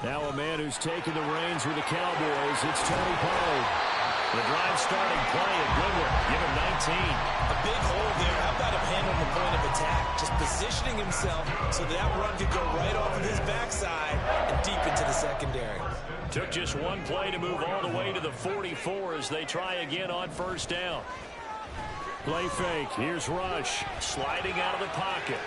Now a man who's taken the reins with the Cowboys, it's Tony Pollard. The drive starting play, a good one. Give him 19. A big hole there. How about him handling the point of attack? Just positioning himself so that run could go right off of his backside and deep into the secondary. Took just one play to move all the way to the 44 as they try again on first down. Play fake. Here's Rush. Sliding out of the pocket.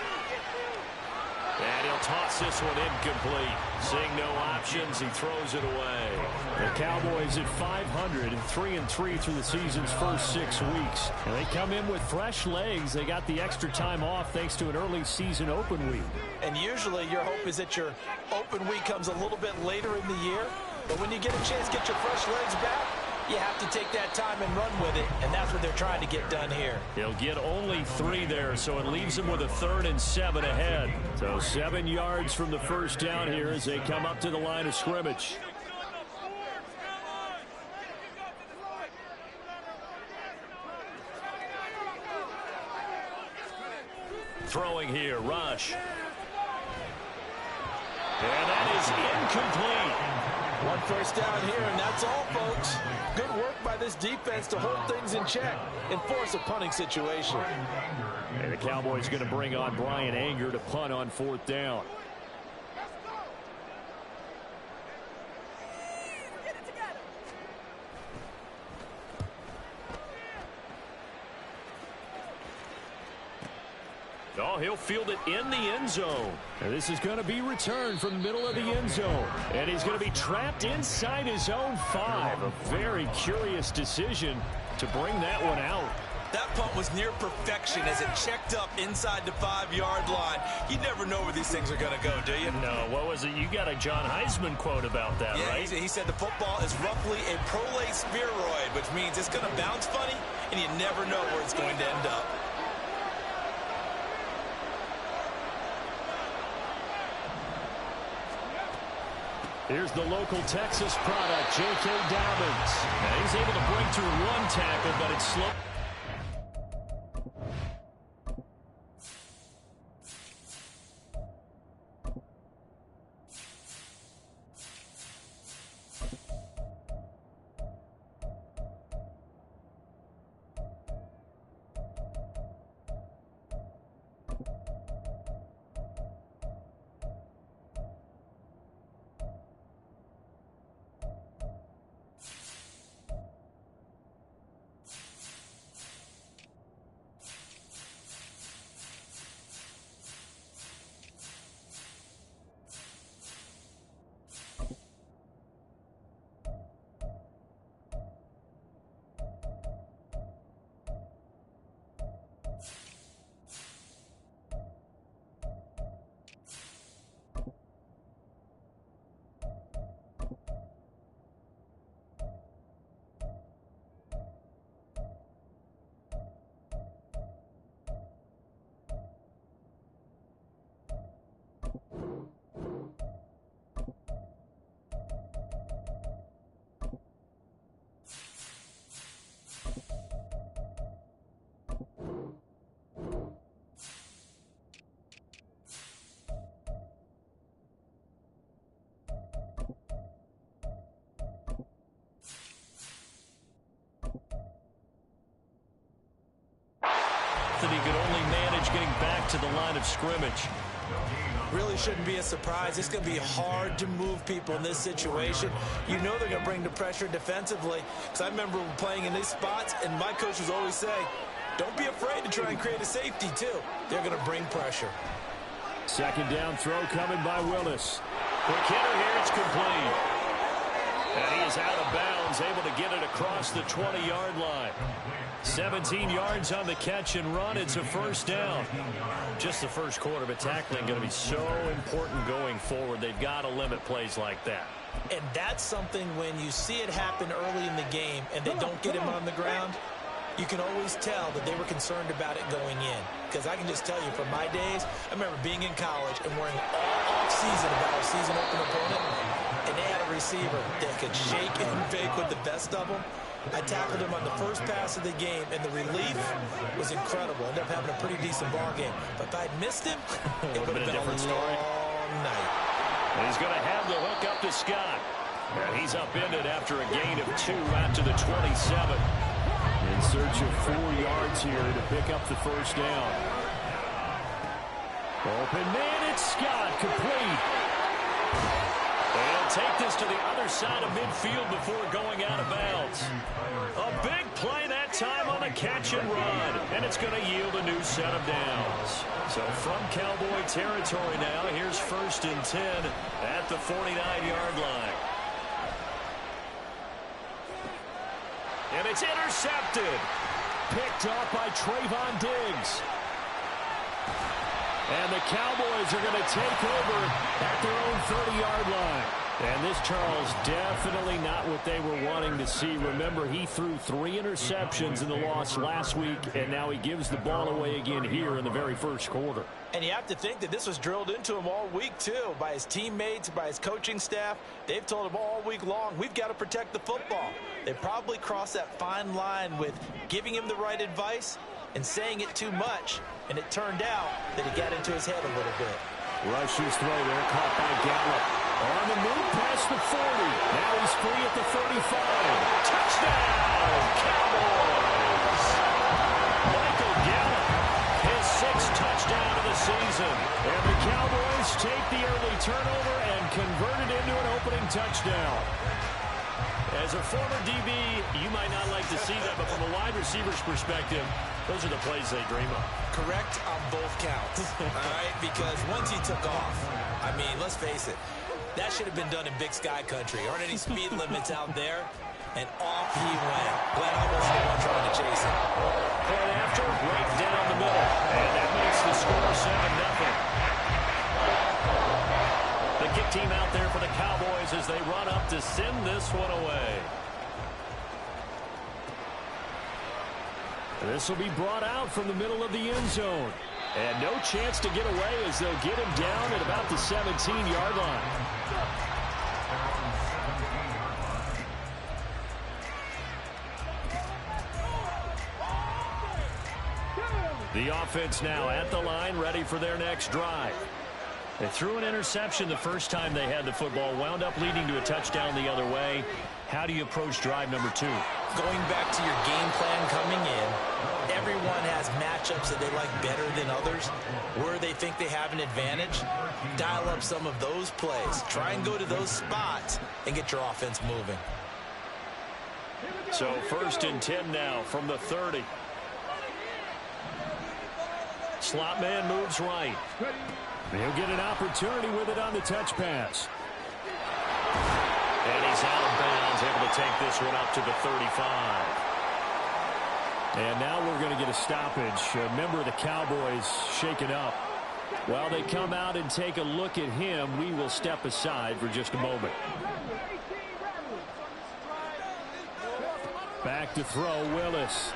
And he'll toss this one incomplete. Seeing no options, he throws it away. The Cowboys at 500 and 3-3 through the season's first 6 weeks. And they come in with fresh legs. They got the extra time off thanks to an early season open week. And usually your hope is that your open week comes a little bit later in the year. But when you get a chance to get your fresh legs back, you have to take that time and run with it, and that's what they're trying to get done here. He'll get only 3 there, so it leaves him with a 3rd and 7 ahead. So 7 yards from the first down here as they come up to the line of scrimmage. Throwing here, Rush. And that is incomplete. One first down here, and that's all, folks. Good work by this defense to hold things in check and force a punting situation. And the Cowboys going to bring on Brian Anger to punt on 4th down. Oh, he'll field it in the end zone. And this is going to be returned from the middle of the end zone. And he's going to be trapped inside his own 5. A very curious decision to bring that one out. That punt was near perfection as it checked up inside the 5-yard line. You never know where these things are going to go, do you? No, what was it? You got a John Heisman quote about that, yeah, right? He said the football is roughly a prolate spheroid, which means it's going to bounce funny, and you never know where it's going to end up. Here's the local Texas product, J.K. Dobbins. Now he's able to break through 1 tackle, but it's slow. That he could only manage getting back to the line of scrimmage. Really shouldn't be a surprise. It's going to be hard to move people in this situation. You know they're going to bring the pressure defensively. Because I remember playing in these spots, and my coaches always say, don't be afraid to try and create a safety, too. They're going to bring pressure. 2nd down throw coming by Willis. Quick hitter here, it's complete. And he is out of bounds, able to get it across the 20-yard line. 17 yards on the catch and run. It's a first down. Just the first quarter, but tackling going to be so important going forward. They've got to limit plays like that. And that's something when you see it happen early in the game and they don't get him on the ground, you can always tell that they were concerned about it going in. Because I can just tell you from my days, I remember being in college and worrying all off-season about our season open opponent, and they had a receiver that could shake and bake with the best of them. I tackled him on the first pass of the game, and the relief was incredible. Ended up having a pretty decent ball game. But if I'd missed him, it would have been a long night. And he's going to have the hook up to Scott. And he's upended after a gain of 2 out to the 27. In search of 4 yards here to pick up the first down. Open man, it's Scott, complete. They'll take this to the other side of midfield before going out of bounds. A big play that time on a catch and run, and it's going to yield a new set of downs. So from Cowboy territory now, here's 1st and 10 at the 49-yard line. And it's intercepted. Picked off by Trayvon Diggs. And the Cowboys are going to take over at their own 30-yard line. And this, Charles, definitely not what they were wanting to see. Remember, he threw 3 interceptions in the loss last week, and now he gives the ball away again here in the very first quarter. And you have to think that this was drilled into him all week, too, by his teammates, by his coaching staff. They've told him all week long, we've got to protect the football. They probably crossed that fine line with giving him the right advice and saying it too much, and it turned out that it got into his head a little bit. Rush's throw there, caught by Gallup. On the move past the 40. Now he's free at the 35. Touchdown, Cowboys! Michael Gallup, his 6th touchdown of the season. And the Cowboys take the early turnover and convert it into an opening touchdown. As a former DB, you might not like to see that, but from a wide receiver's perspective, those are the plays they dream of. Correct on both counts, all right? Because once he took off, I mean, let's face it, that should have been done in Big Sky country. Aren't any speed limits out there? And off he went. Glad I wasn't the one trying to chase him. Point after, right down the middle. And that makes the score 7-0. The kick team out there for the Cowboys as they run up to send this one away. This will be brought out from the middle of the end zone. And no chance to get away as they'll get him down at about the 17-yard line. The offense now at the line, ready for their next drive. They threw an interception the first time they had the football, wound up leading to a touchdown the other way. How do you approach drive number 2? Going back to your game plan coming in, everyone has matchups that they like better than others, where they think they have an advantage. Dial up some of those plays. Try and go to those spots and get your offense moving. So 1st and 10 now from the 30. Slot man moves right. He'll get an opportunity with it on the touch pass. And he's out of bounds, able to take this one up to the 35. And now we're going to get a stoppage. A member of the Cowboys shaken up. While they come out and take a look at him, we will step aside for just a moment. Back to throw, Willis.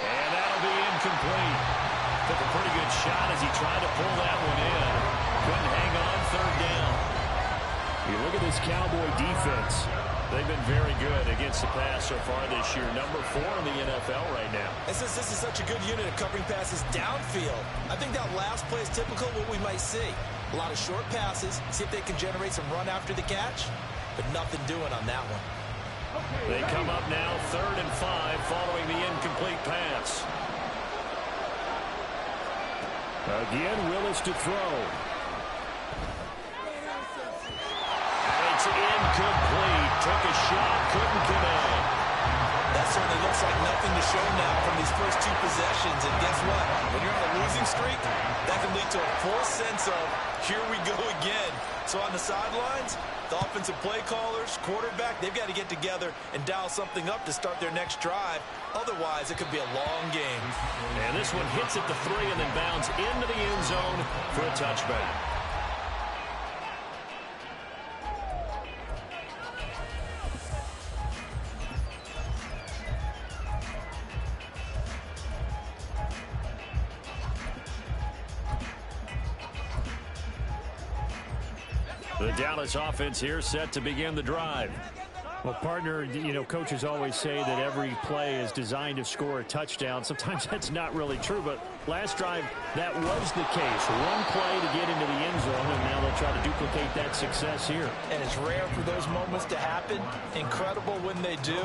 And that'll be incomplete. Took a pretty good shot as he tried to pull that one in. Couldn't hang on, 3rd down. You look at this Cowboy defense. They've been very good against the pass so far this year. Number 4 in the NFL right now. This is such a good unit of covering passes downfield. I think that last play is typical of what we might see. A lot of short passes, see if they can generate some run after the catch, but nothing doing on that one. They come up now 3rd and 5 following the incomplete pass. Again, Willis to throw. It's incomplete. Took a shot, couldn't connect. That certainly looks like nothing to show now from these first 2 possessions. And guess what? When you're on a losing streak, that can lead to a false sense of, here we go again. So on the sidelines, the offensive play callers, quarterback, they've got to get together and dial something up to start their next drive. Otherwise, it could be a long game. And this one hits at the 3 and then bounds into the end zone for a touchback. The Dallas offense here set to begin the drive. Well, partner, you know, coaches always say that every play is designed to score a touchdown. Sometimes that's not really true, but last drive, that was the case. One play to get into the end zone, and now they'll try to duplicate that success here. And it's rare for those moments to happen. Incredible when they do.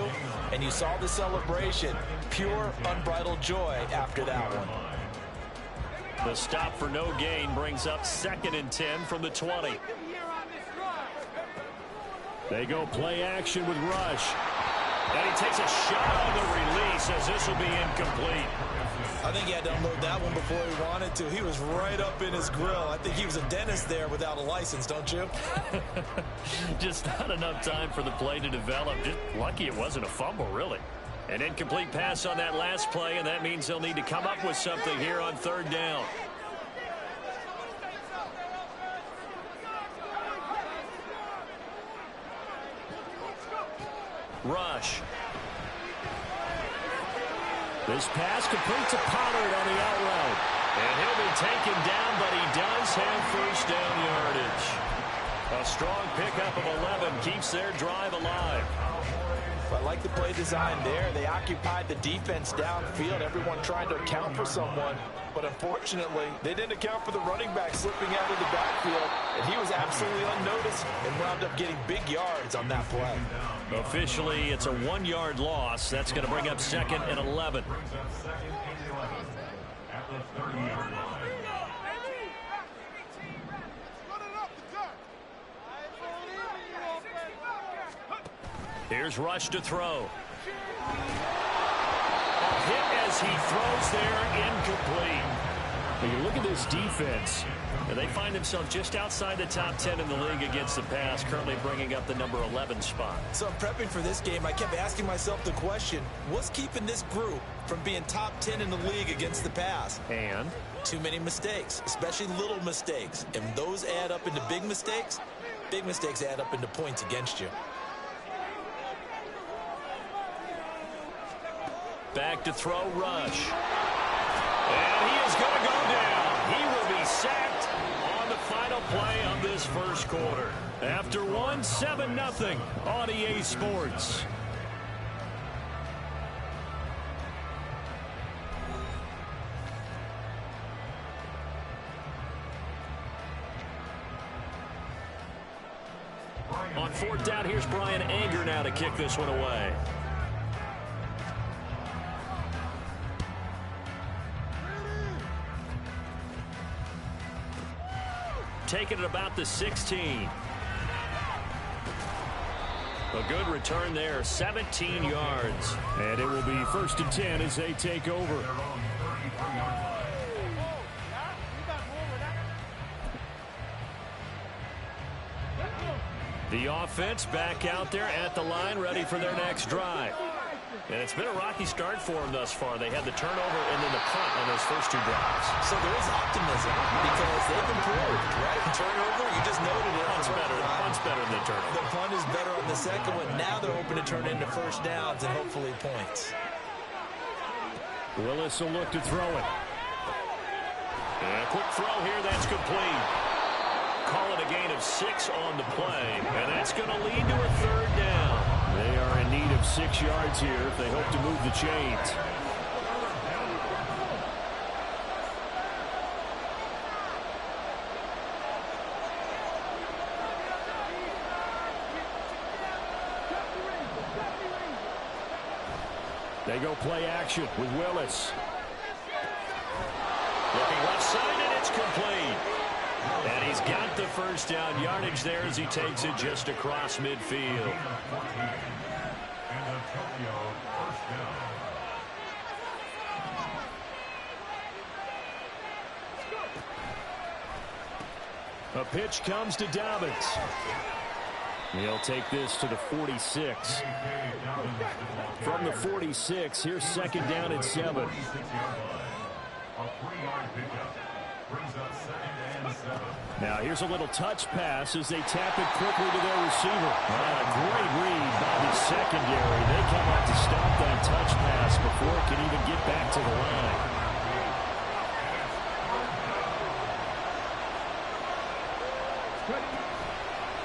And you saw the celebration. Pure, unbridled joy after that one. The stop for no gain brings up 2nd and 10 from the 20. They go play action with Rush. And he takes a shot on the release as this will be incomplete. I think he had to unload that one before he wanted to. He was right up in his grill. I think he was a dentist there without a license, don't you? Just not enough time for the play to develop. Just lucky it wasn't a fumble, really. An incomplete pass on that last play, and that means they'll need to come up with something here on 3rd down. Rush. This pass complete to Pollard on the out route. And he'll be taken down, but he does have 1st down yardage. A strong pickup of 11 keeps their drive alive. I like the play design there. They occupied the defense downfield, everyone trying to account for someone. But unfortunately, they didn't account for the running back slipping out of the backfield. And he was absolutely unnoticed and wound up getting big yards on that play. Officially, it's a 1-yard loss. That's going to bring up 2nd and 11. Here's Rush to throw. A hit as he throws there, incomplete. When you look at this defense, they find themselves just outside the top 10 in the league against the pass, currently bringing up the number 11 spot. So I'm prepping for this game. I kept asking myself the question, what's keeping this group from being top 10 in the league against the pass? And? Too many mistakes, especially little mistakes. And those add up into big mistakes. Big mistakes add up into points against you. Back to throw, Rush. And he is going to go down. He will be sacked on the final play of this first quarter. After 7-0 on EA Sports. On 4th down, here's Brian Anger now to kick this one away. Taking it about the 16. A good return there, 17 yards. And it will be 1st and 10 as they take over. The offense back out there at the line, ready for their next drive. And it's been a rocky start for them thus far. They had the turnover and then the punt on those first 2 drives. So there is optimism because they've improved, right? Turnover, you just noted it. Punt's better than the turnover. The punt is better on the second one. Now they're hoping to turn into 1st downs and hopefully points. Willis will look to throw it. And a quick throw here, that's complete. Call it a gain of 6 on the play, and that's going to lead to a 3rd down. They are in need of 6 yards here if they hope to move the chains. They go play action with Willis. Looking left side, and it's complete. And he's got the 1st down yardage there as he takes it just across midfield. A pitch comes to Dobbins. He'll take this to the 46. From the 46, here's 2nd down and 7. Now here's a little touch pass as they tap it quickly to their receiver. A great read by the secondary. They come out to stop that touch pass before it can even get back to the line.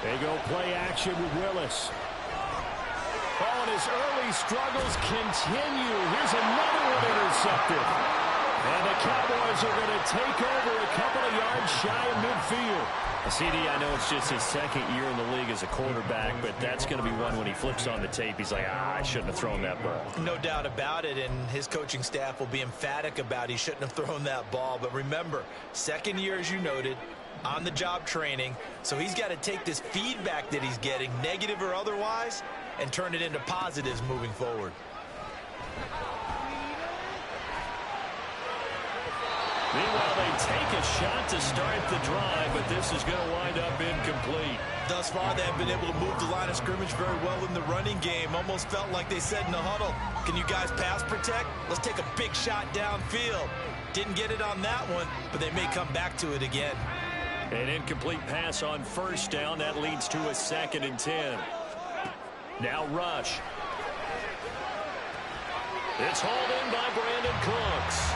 They go play action with Willis. Oh, and his early struggles continue. Here's another one intercepted. And the Cowboys are going to take over a couple of yards shy of midfield. CD, I know it's just his second year in the league as a quarterback, but that's going to be one when he flips on the tape. He's like, I shouldn't have thrown that ball. No doubt about it, and his coaching staff will be emphatic about he shouldn't have thrown that ball. But remember, second year, as you noted, on-the-job training, so he's got to take this feedback that he's getting, negative or otherwise, and turn it into positives moving forward. Meanwhile, they take a shot to start the drive, but this is going to wind up incomplete. Thus far, they have been able to move the line of scrimmage very well in the running game. Almost felt like they said in the huddle, can you guys pass protect? Let's take a big shot downfield. Didn't get it on that one, but they may come back to it again. An incomplete pass on first down. That leads to a 2nd and 10. Now Rush. It's hauled in by Brandon Cooks.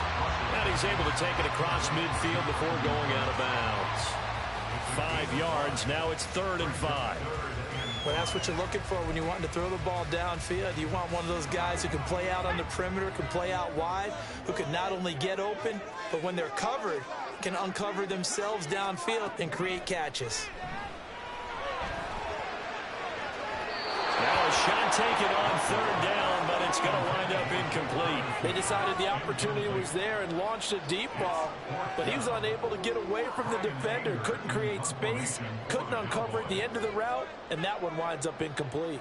And he's able to take it across midfield before going out of bounds. 5 yards. Now it's 3rd and 5. Well, that's what you're looking for when you want to throw the ball downfield. You want one of those guys who can play out on the perimeter, can play out wide, who can not only get open, but when they're covered, can uncover themselves downfield and create catches. Now a shot taken on 3rd down, but it's going to wind up incomplete. They decided the opportunity was there and launched a deep ball, but he was unable to get away from the defender, couldn't create space, couldn't uncover at the end of the route, and that one winds up incomplete.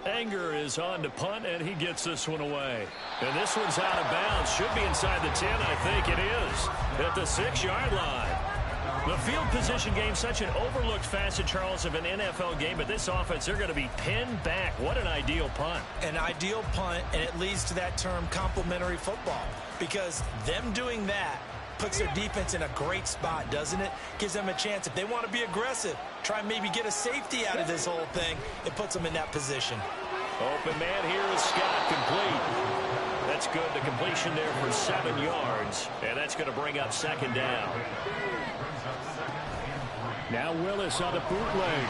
Anger is on to punt, and he gets this one away. And this one's out of bounds. Should be inside the 10, I think it is, at the 6-yard line. The field position game, such an overlooked facet, Charles, of an NFL game, but this offense, they're going to be pinned back. What an ideal punt. An ideal punt, and it leads to that term complementary football, because them doing that puts their defense in a great spot, doesn't it? Gives them a chance. If they want to be aggressive, try and maybe get a safety out of this whole thing, it puts them in that position. Open man here is Scott, complete. That's good. The completion there for 7 yards, and that's going to bring up 2nd down. Now Willis on the bootleg.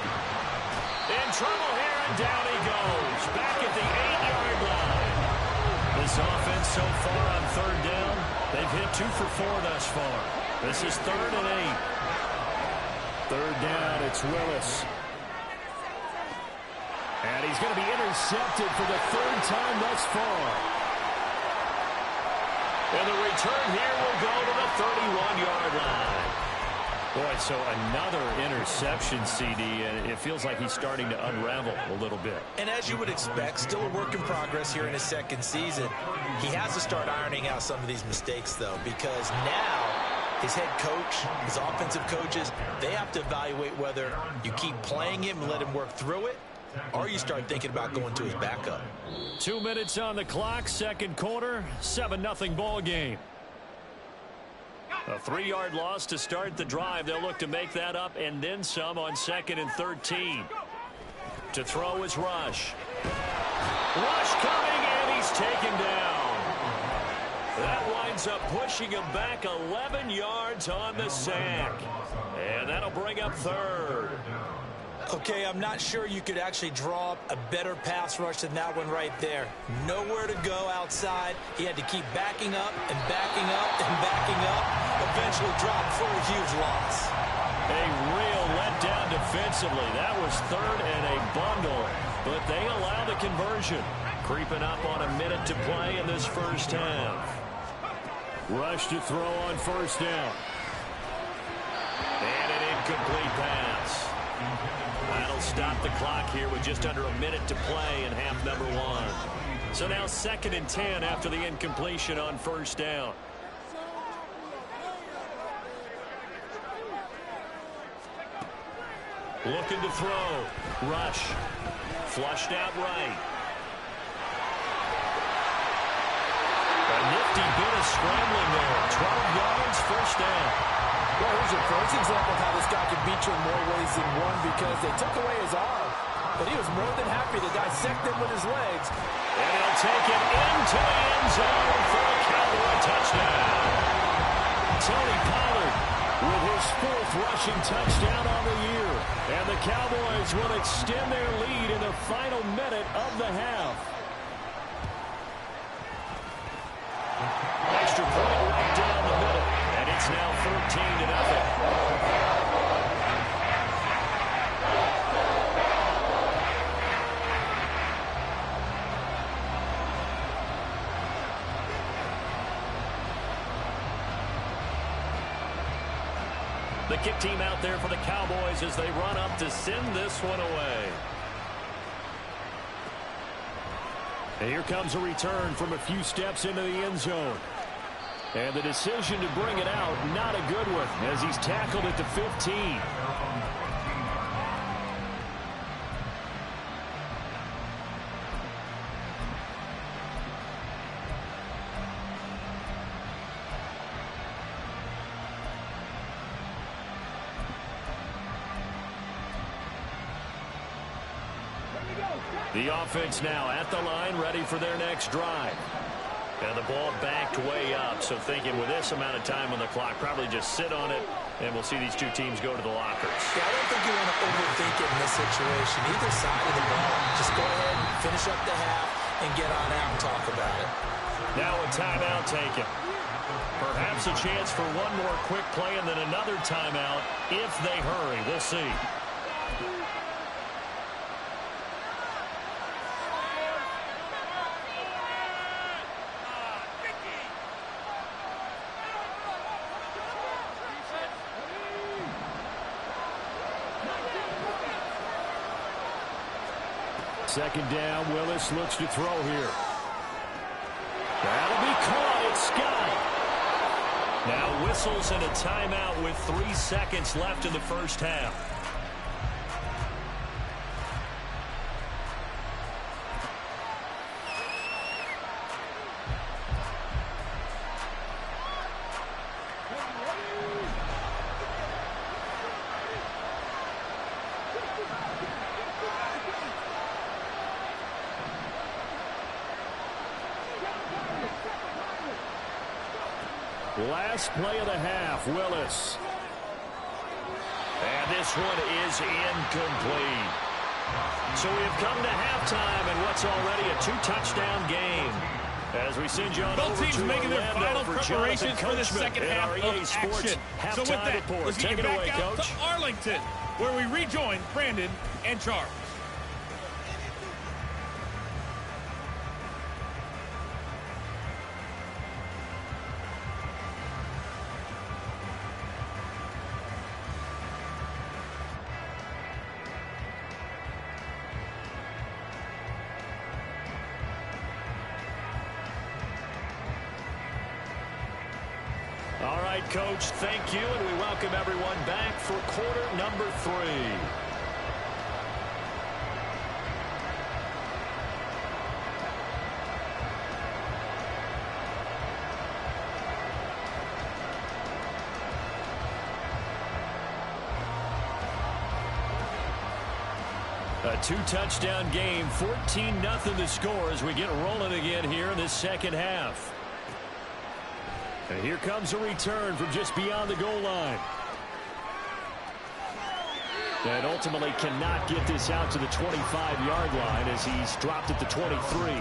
In trouble here, and down he goes. Back at the 8-yard line. This offense so far on 3rd down, they've hit 2 for 4 thus far. This is 3rd and 8. 3rd down, it's Willis. And he's going to be intercepted for the 3rd time thus far. And the return here will go to the 31-yard line. Boy, so another interception, CD, and it feels like he's starting to unravel a little bit. And as you would expect, still a work in progress here in his 2nd season. He has to start ironing out some of these mistakes, though, because now his head coach, his offensive coaches, they have to evaluate whether you keep playing him and let him work through it, or you start thinking about going to his backup. 2 minutes on the clock, 2nd quarter, 7-0 ball game. A 3-yard loss to start the drive. They'll look to make that up and then some on 2nd and 13. To throw is Rush. Rush coming, and he's taken down. That winds up pushing him back 11 yards on the sack. And that'll bring up 3rd. Okay, I'm not sure you could actually draw up a better pass rush than that one right there. Nowhere to go outside. He had to keep backing up and backing up and backing up. Eventually dropped for a huge loss. A real letdown defensively. That was 3rd and a bundle, but they allow the conversion. Creeping up on a minute to play in this first half. Rush to throw on 1st down. And an incomplete pass. That'll stop the clock here with just under a minute to play in half number 1. So now 2nd and 10 after the incompletion on 1st down. Looking to throw. Rush. Flushed out right. A nifty bit of scrambling there. 12 yards, 1st down. Well, here's your first example of how this guy can beat you in more ways than one, because they took away his arm, but he was more than happy to dissect them with his legs. And he'll take it into the end zone for a Cowboy touchdown. Tony Pollard with his 4th rushing touchdown on the year. And Cowboys will extend their lead in the final minute of the half. Extra point right down the middle, and it's now 14-0. The kick team out there for the Cowboys as they run up to send this one away. And here comes a return from a few steps into the end zone. And the decision to bring it out, not a good one, as he's tackled at the 15. The offense now at the line, ready for their next drive. And the ball backed way up, so thinking with this amount of time on the clock, probably just sit on it, and we'll see these two teams go to the lockers. Yeah, I don't think you want to overthink it in this situation. Either side of the ball, just go ahead and finish up the half and get on out and talk about it. Now a timeout taken. Perhaps a chance for one more quick play and then another timeout if they hurry. We'll see. Second down, Willis looks to throw here. That'll be caught. It's Scott. Now whistles and a timeout with 3 seconds left in the first half. Last play of the half, Willis. And this one is incomplete. So we have come to halftime in what's already a 2-touchdown game. As we send you on Both over teams to making their Orlando final for preparations for the Coachman second in half our of EA Sports action. So with halftime that, report. let's get Take you it back away, out Coach. to Arlington, where we rejoin Brandon and Charles. All right, Coach, thank you, and we welcome everyone back for quarter number 3. A 2-touchdown game, 14-0 the score as we get rolling again here in this second half. And here comes a return from just beyond the goal line. And ultimately cannot get this out to the 25-yard line as he's dropped at the 23.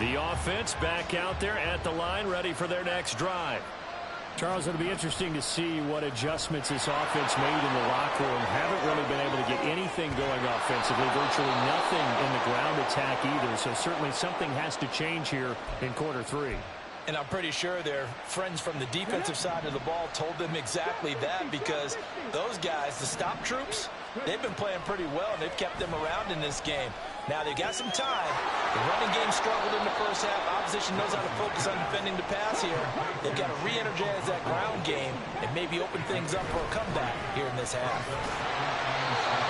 The offense back out there at the line, ready for their next drive. Charles, it'll be interesting to see what adjustments this offense made in the locker room. Haven't really been able to get anything going offensively, virtually nothing in the ground attack either. So certainly something has to change here in quarter 3. And I'm pretty sure their friends from the defensive side of the ball told them exactly that, because those guys, the stop troops, they've been playing pretty well, and they've kept them around in this game. Now, they've got some time. The running game struggled in the first half. Opposition knows how to focus on defending the pass here. They've got to re-energize that ground game and maybe open things up for a comeback here in this half.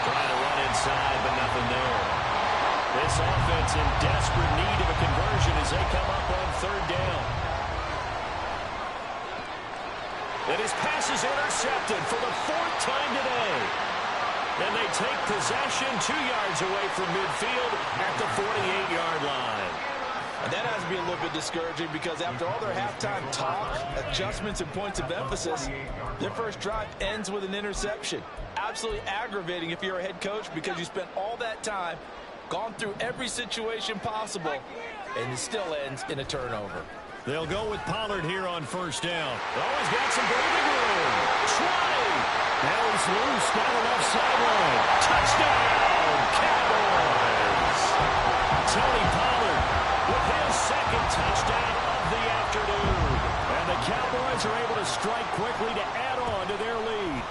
Trying to run inside, but nothing there. This offense in desperate need of a conversion as they come up on third down. And his pass is intercepted for the 4th time today. And they take possession 2 yards away from midfield at the 48-yard line. That has to be a little bit discouraging because after all their halftime talk, adjustments, and points of emphasis, their first drive ends with an interception. Absolutely aggravating if you're a head coach because you spent all that time, gone through every situation possible, and it still ends in a turnover. They'll go with Pollard here on first down. Oh, he's got some breathing room. 20. Now he's loose down the left sideline. Touchdown, Cowboys. Tony Pollard with his second touchdown of the afternoon. And the Cowboys are able to strike quickly to add on to their lead.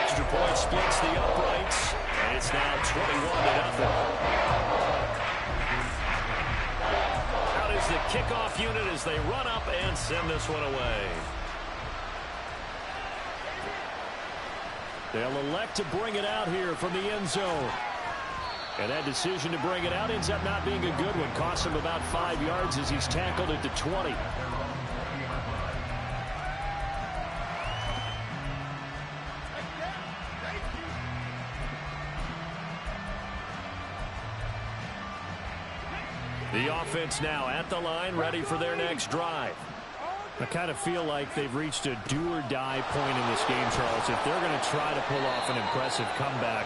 Extra point splits the uprights, and it's now 21-0. The kickoff unit as they run up and send this one away. They'll elect to bring it out here from the end zone. And that decision to bring it out ends up not being a good one. Costs him about 5 yards as he's tackled at the 20. The offense now at the line, ready for their next drive. I kind of feel like they've reached a do-or-die point in this game, Charles. If they're going to try to pull off an impressive comeback,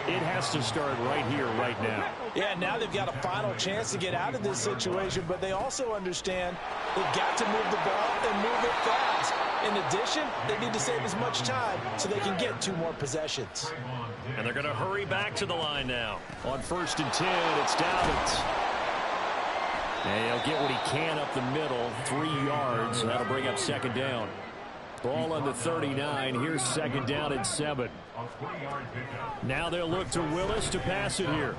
it has to start right here, right now. Yeah, now they've got a final chance to get out of this situation, but they also understand they've got to move the ball and move it fast. In addition, they need to save as much time so they can get 2 more possessions. And they're going to hurry back to the line now. On 1st and 10, it's Dobbins. And he'll get what he can up the middle, 3 yards. That'll bring up 2nd down. Ball on the 39. Here's 2nd down and 7. Now they'll look to Willis to pass it here.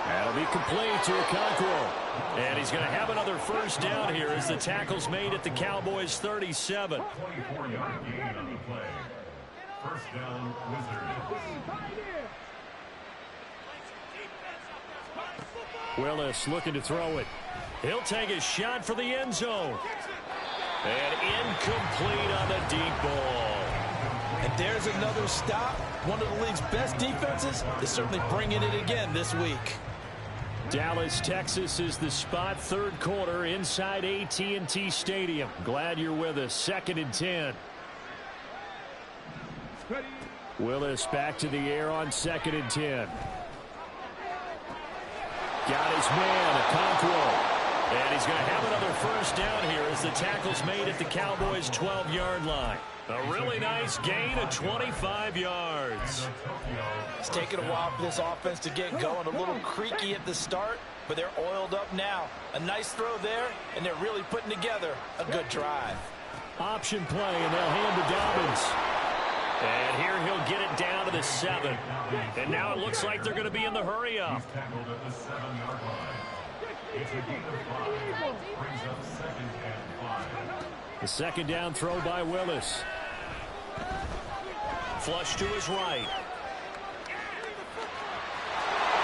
That'll be complete to Okonkwo. And he's going to have another 1st down here as the tackle's made at the Cowboys' 37. 24-yard gain on the play. 1st down, Wizards. Willis looking to throw it. He'll take a shot for the end zone. And incomplete on the deep ball. And there's another stop. One of the league's best defenses is certainly bringing it again this week. Dallas, Texas is the spot. 3rd quarter inside AT&T Stadium. Glad you're with us. 2nd and 10. Willis back to the air on 2nd and 10. Got his man, Okonkwo. And he's going to have another 1st down here as the tackle's made at the Cowboys' 12-yard line. A really nice gain of 25 yards. It's taken a while for this offense to get going. A little creaky at the start, but they're oiled up now. A nice throw there, and they're really putting together a good drive. Option play, and they'll hand to Dobbins. And here he'll get it down to the 7. And now it looks like they're going to be in the hurry up. He's tackled at the 7-yard line. It's a gain of 5. Brings up 2nd and 5. The 2nd down throw by Willis. Flush to his right.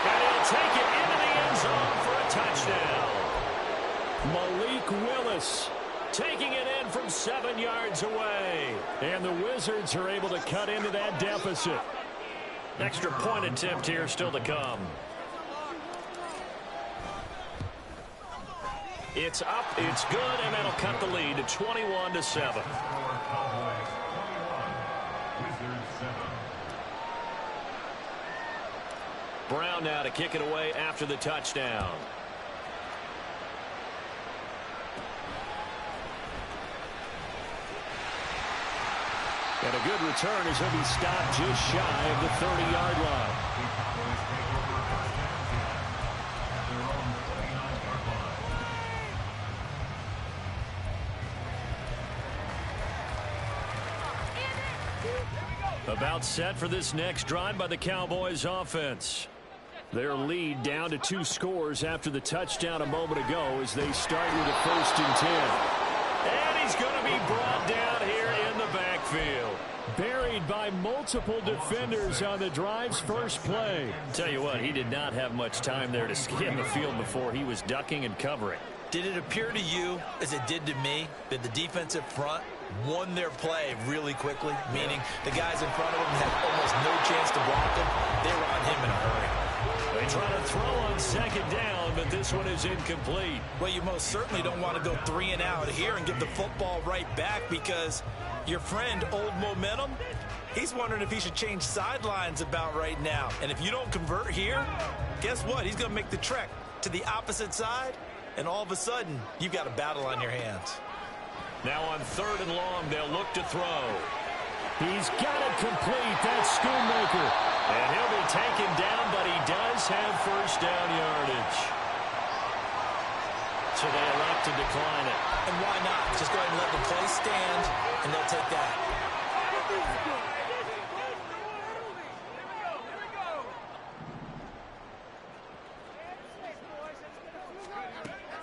And he'll take it into the end zone for a touchdown. Malik Willis taking it in from 7 yards away. And the Wizards are able to cut into that deficit. Extra point attempt here still to come. It's up, it's good, and that'll cut the lead to 21-7. Brown now to kick it away after the touchdown. And a good return as he'll be stopped just shy of the 30-yard line. About set for this next drive by the Cowboys offense. Their lead down to 2 scores after the touchdown a moment ago as they start with a 1st and 10. And he's going to be brought down here in the backfield. Buried by multiple defenders on the drive's first play. Tell you what, he did not have much time there to scan the field before he was ducking and covering. Did it appear to you, as it did to me, that the defensive front won their play really quickly? Meaning the guys in front of him had almost no chance to block him. They were on him in a hurry. And try to throw on second down, but this one is incomplete. Well, you most certainly don't want to go 3 and out here and give the football right back, because your friend, Old Momentum, he's wondering if he should change sidelines about right now. And if you don't convert here, guess what? He's going to make the trek to the opposite side, and all of a sudden, you've got a battle on your hands. Now on 3rd and long, they'll look to throw. He's got it complete. That's Schoonmaker. And he'll be taken down, but he does have first down yardage. So they elect to decline it. And why not? Just go ahead and let the play stand, and they'll take that.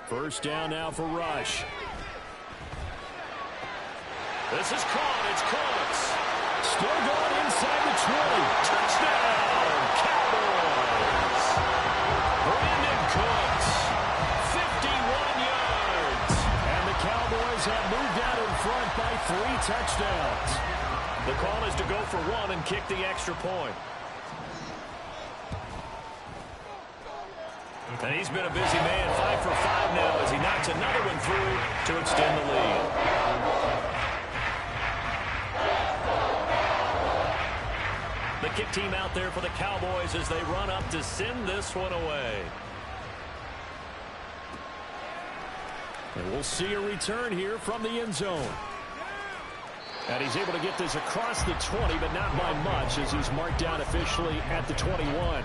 First down now for Rush. This is caught. It's Cooks. Still going inside the 20. Touchdown, Cowboys. Brandon Cooks, 51 yards. And the Cowboys have moved out in front by 3 touchdowns. The call is to go for 1 and kick the extra point. And he's been a busy man, 5 for 5 now as he knocks another one through to extend the lead. The kick team out there for the Cowboys as they run up to send this one away. And we'll see a return here from the end zone. And he's able to get this across the 20, but not by much, as he's marked down officially at the 21.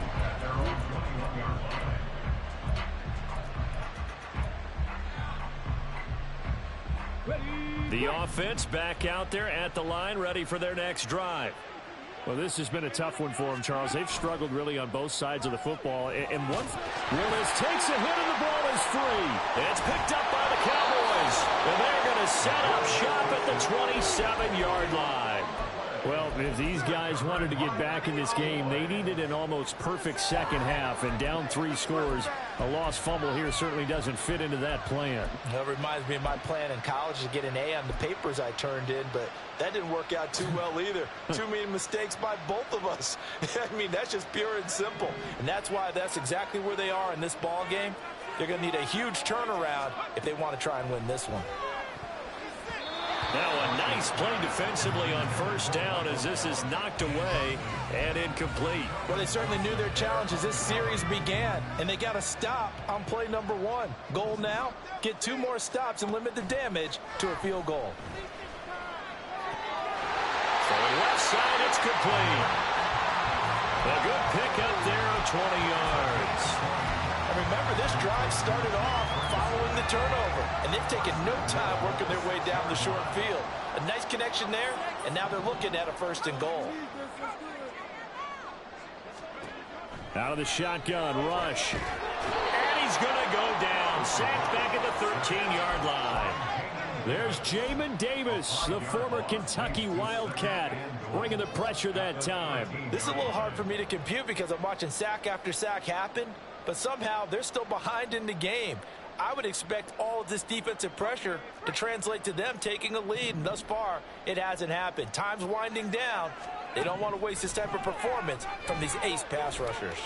The offense back out there at the line, ready for their next drive. Well, this has been a tough one for them, Charles. They've struggled really on both sides of the football. And Willis takes a hit, and the ball is free. It's picked up by the Cowboys. And they're going to set up shop at the 27-yard line. Well, if these guys wanted to get back in this game, they needed an almost perfect second half. And down 3 scores, a lost fumble here certainly doesn't fit into that plan. That reminds me of my plan in college to get an A on the papers I turned in, but that didn't work out too well either. Too many mistakes by both of us. I mean, that's just pure and simple. And that's why that's exactly where they are in this ball game. They're going to need a huge turnaround if they want to try and win this one. Now a nice play defensively on first down as this is knocked away and incomplete. Well, they certainly knew their challenge as this series began, and they got to stop on play number 1. Goal now, get 2 more stops and limit the damage to a field goal. So left side, it's complete. A good pickup there of 20 yards. And remember, this drive started off following the turnover, and they've taken no time working their way down the short field. A nice connection there, and now they're looking at a 1st and goal. Out of the shotgun, Rush. And he's going to go down. Sacked back at the 13-yard line. There's Jamin Davis, the former Kentucky Wildcat, bringing the pressure that time. This is a little hard for me to compute because I'm watching sack after sack happen, but somehow they're still behind in the game. I would expect all of this defensive pressure to translate to them taking a lead, and thus far, it hasn't happened. Time's winding down. They don't want to waste this type of performance from these ace pass rushers.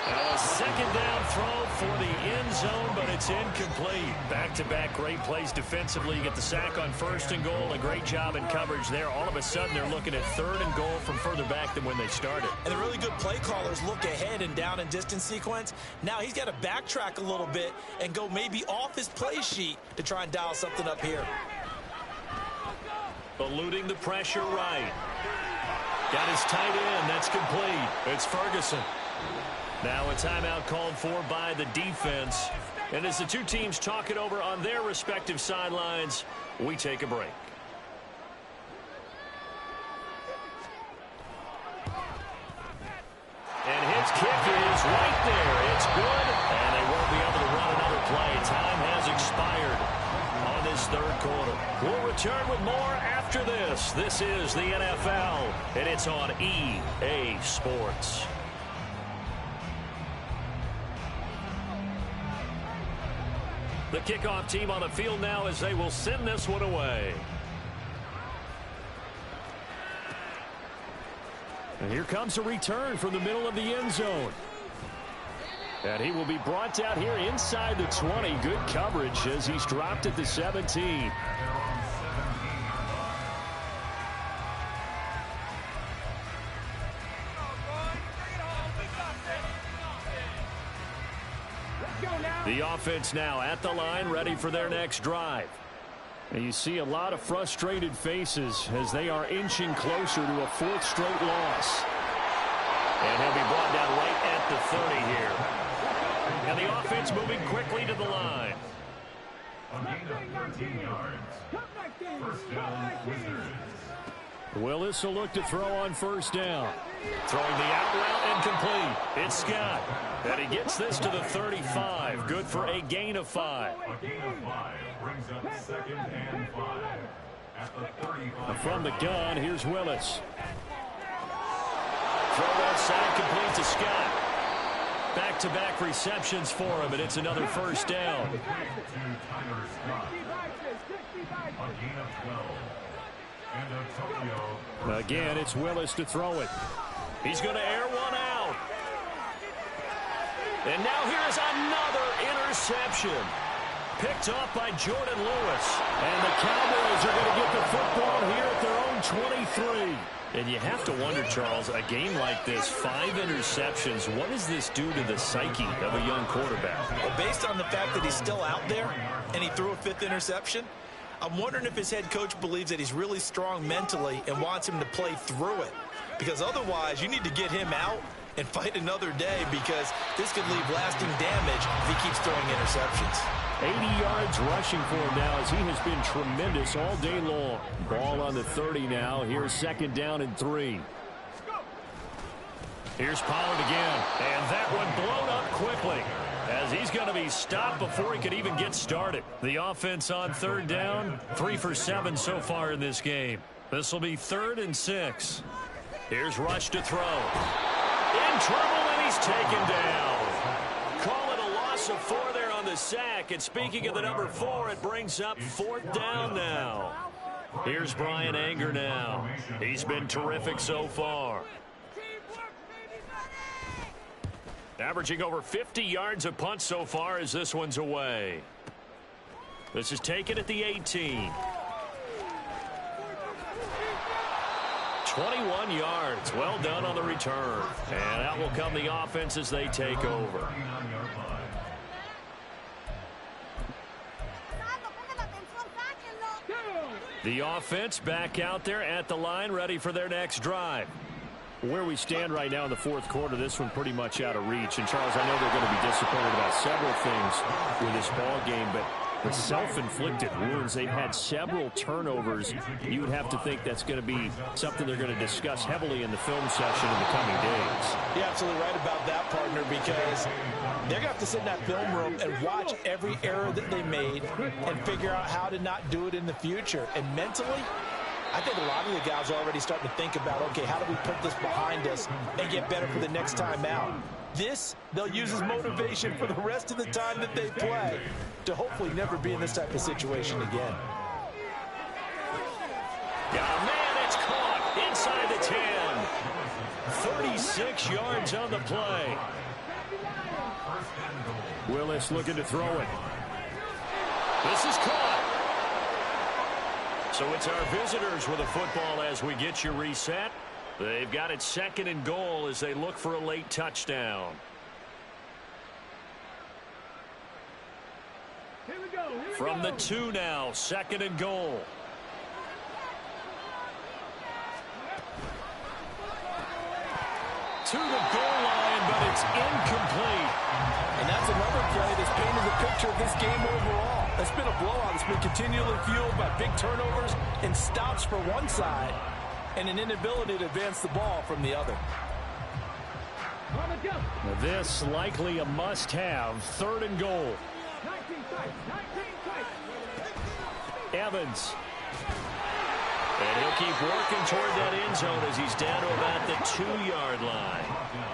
Now a second down throw for the end zone, but it's incomplete. Back-to-back great plays defensively. You get the sack on 1st and goal. A great job in coverage there. All of a sudden, they're looking at 3rd and goal from further back than when they started. And the really good play callers look ahead and down and distance sequence. Now he's got to backtrack a little bit and go maybe off his play sheet to try and dial something up here. Eluding the pressure right. Got his tight end. That's complete. It's Ferguson. Now a timeout called for by the defense. And as the 2 teams talk it over on their respective sidelines, we take a break. And his kick is right there. It's good. And they won't be able to run another play. Time has expired on this 3rd quarter. We'll return with more after this. This is the NFL, and it's on EA Sports. The kickoff team on the field now as they will send this one away. And here comes a return from the middle of the end zone. And he will be brought down here inside the 20. Good coverage as he's dropped at the 17. The offense now at the line, ready for their next drive. And you see a lot of frustrated faces as they are inching closer to a fourth straight loss. And he'll be brought down right at the 30 here. And the offense moving quickly to the line. A gain of 13 yards. First down, Wizards. Willis will look to throw on first down. Throwing the out route incomplete. It's Scott. And he gets this to the 35. Good for a gain of 5. A gain of 5 brings up second and 5 at the 35. From the gun, here's Willis. Throw outside, complete to Scott. Back-to-back receptions for him, and it's another first down. To Tyler Scott. A gain of 12. And Antonio. Again, it's Willis to throw it. He's going to air one out. And now here's another interception. Picked off by Jordan Lewis. And the Cowboys are going to get the football here at their own 23. And you have to wonder, Charles, a game like this, 5 interceptions, what does this do to the psyche of a young quarterback? Well, based on the fact that he's still out there and he threw a 5th interception, I'm wondering if his head coach believes that he's really strong mentally and wants him to play through it. Because otherwise, you need to get him out and fight another day, because this could leave lasting damage if he keeps throwing interceptions. 80 yards rushing for him now as he has been tremendous all day long. Ball on the 30 now. Here's second down and 3. Here's Pollard again. And that one blown up quickly, as he's going to be stopped before he could even get started. The offense on third down, 3 for 7 so far in this game. This will be 3rd and 6. Here's Rush to throw. In trouble, and he's taken down. Call it a loss of 4 there on the sack. And speaking of the number 4, it brings up 4th down now. Here's Brian Anger now. He's been terrific so far. Averaging over 50 yards a punt so far as this one's away. This is taken at the 18. 21 yards. Well done on the return. And out will come the offense as they take over. The offense back out there at the line, ready for their next drive. Where we stand right now in the fourth quarter, this one pretty much out of reach. And, Charles, I know they're going to be disappointed about several things with this ball game, but the self-inflicted wounds, they've had several turnovers. You would have to think that's going to be something they're going to discuss heavily in the film session in the coming days. You're absolutely right about that, partner, because they're going to have to sit in that film room and watch every error that they made and figure out how to not do it in the future. And mentally, I think a lot of the guys are already starting to think about, okay, how do we put this behind us and get better for the next time out? This, they'll use as motivation for the rest of the time that they play to hopefully never be in this type of situation again. Yeah, man, it's caught inside the 10. 36 yards on the play. Willis looking to throw it. This is caught. So it's our visitors with a football as we get you reset. They've got it 2nd and goal as they look for a late touchdown. From the 2 now, 2nd and goal. To the goal line, but it's incomplete. And that's another play that's painted the picture of this game overall. It's been a blowout. It's been continually fueled by big turnovers and stops for one side and an inability to advance the ball from the other. This likely a must-have, 3rd and goal. Evans. And he'll keep working toward that end zone as he's down to about the 2-yard line.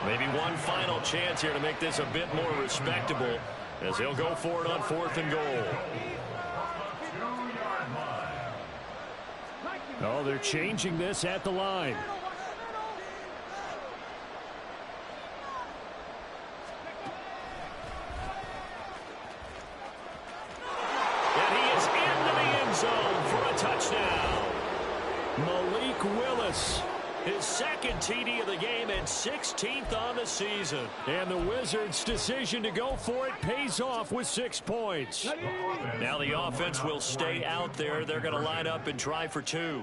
Maybe one final chance here to make this a bit more respectable as he'll go for it on 4th and goal. Oh, they're changing this at the line. Malik Willis. His second TD of the game and 16th on the season. And the Wizards' decision to go for it pays off with 6 points. Now the offense will stay out there. They're going to line up and try for 2.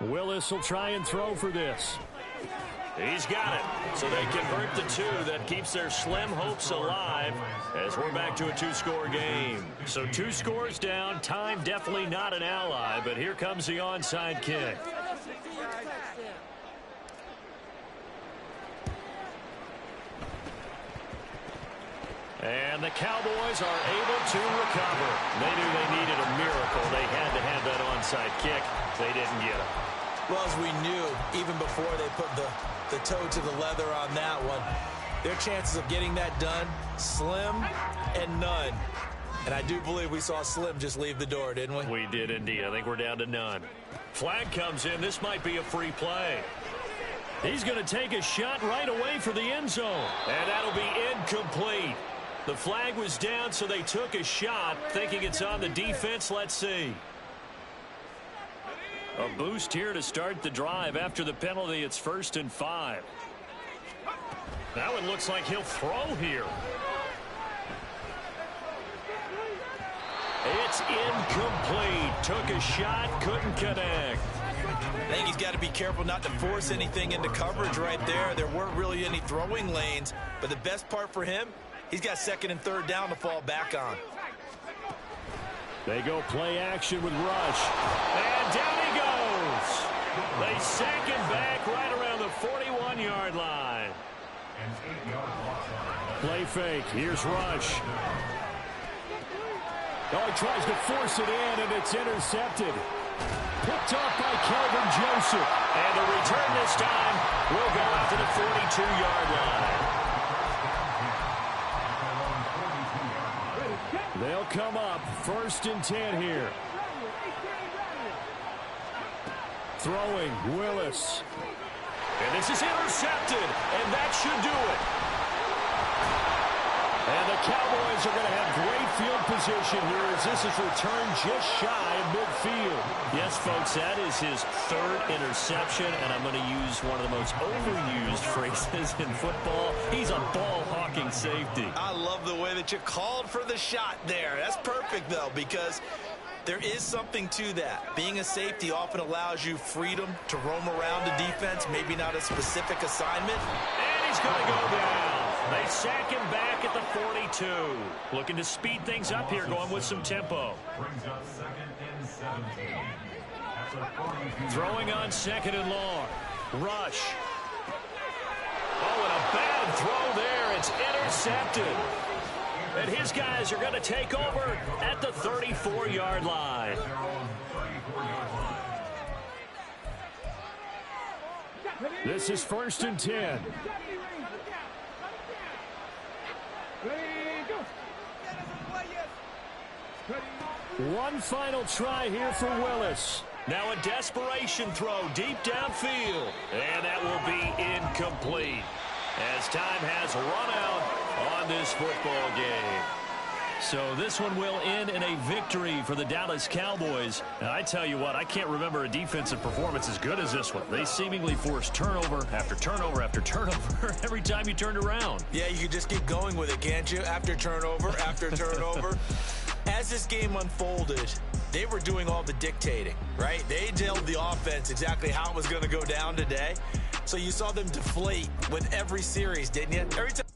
Willis will try and throw for this. He's got it. So they convert the 2. That keeps their slim hopes alive as we're back to a 2-score game. So 2 scores down. Time definitely not an ally, but here comes the onside kick. And the Cowboys are able to recover. They knew they needed a miracle. They had to have that onside kick. They didn't get it. Well, as we knew, even before they put the toe to the leather on that one, their chances of getting that done, slim and none. And I do believe we saw Slim just leave the door, didn't we? We did indeed. I think we're down to none. Flag comes in. This might be a free play. He's going to take a shot right away for the end zone. And that'll be incomplete. The flag was down, so they took a shot, thinking it's on the defense. Let's see. A boost here to start the drive. After the penalty, it's 1st and 5. Now it looks like he'll throw here. It's incomplete. Took a shot, couldn't connect. I think he's got to be careful not to force anything into coverage right there. There weren't really any throwing lanes, but the best part for him, he's got 2nd and 3rd down to fall back on. They go play action with Rush. And down he goes. They sack him back right around the 41-yard line. Play fake. Here's Rush. Oh, he tries to force it in, and it's intercepted. Picked off by Kelvin Joseph. And the return this time will go out to the 42-yard line. They'll come up 1st and 10 here. Throwing Willis. And this is intercepted, and that should do it. And the Cowboys are going to have great field position here as this is returned just shy of midfield. Yes, folks, that is his 3rd interception, and I'm going to use one of the most overused phrases in football. He's a ball-hawking safety. I love the way that you called for the shot there. That's perfect, though, because there is something to that. Being a safety often allows you freedom to roam around the defense, maybe not a specific assignment. And he's going to go down. They sack him back at the 42. Looking to speed things up here, going with some tempo. Brings up 2nd and 17. At the 42. Throwing on 2nd and long. Rush. Oh, and a bad throw there. It's intercepted. And his guys are going to take over at the 34-yard line. This is 1st and 10. One final try here for Willis. Now a desperation throw deep downfield. And that will be incomplete as time has run out on this football game. So this one will end in a victory for the Dallas Cowboys. And I tell you what, I can't remember a defensive performance as good as this one. They seemingly forced turnover after turnover after turnover every time you turned around. Yeah, you could just keep going with it, can't you? After turnover, after turnover. As this game unfolded, they were doing all the dictating, right? They told the offense exactly how it was going to go down today. So you saw them deflate with every series, didn't you? Every time.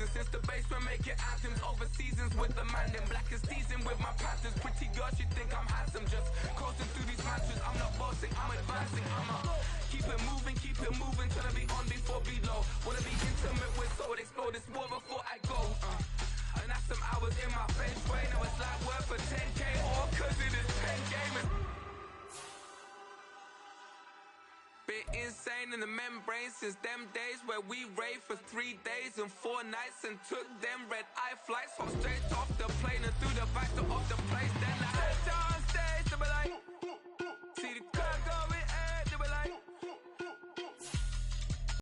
Since the basement making anthems over seasons with the man in black is season with my patterns. Pretty girls, you think I'm handsome, just coasting through these matches. I'm not bossing, I'm advancing. Keep it moving, trying to be on before below. Wanna be intimate with soul, explode this war before I go. And that's some hours in my bench way. Now it's like worth for 10K, all cause it is 10 gamers. Bit insane in the membrane since them days where we raved for 3 days and 4 nights and took them red eye flights. Hop straight off the plane and through the back door of the place. Then I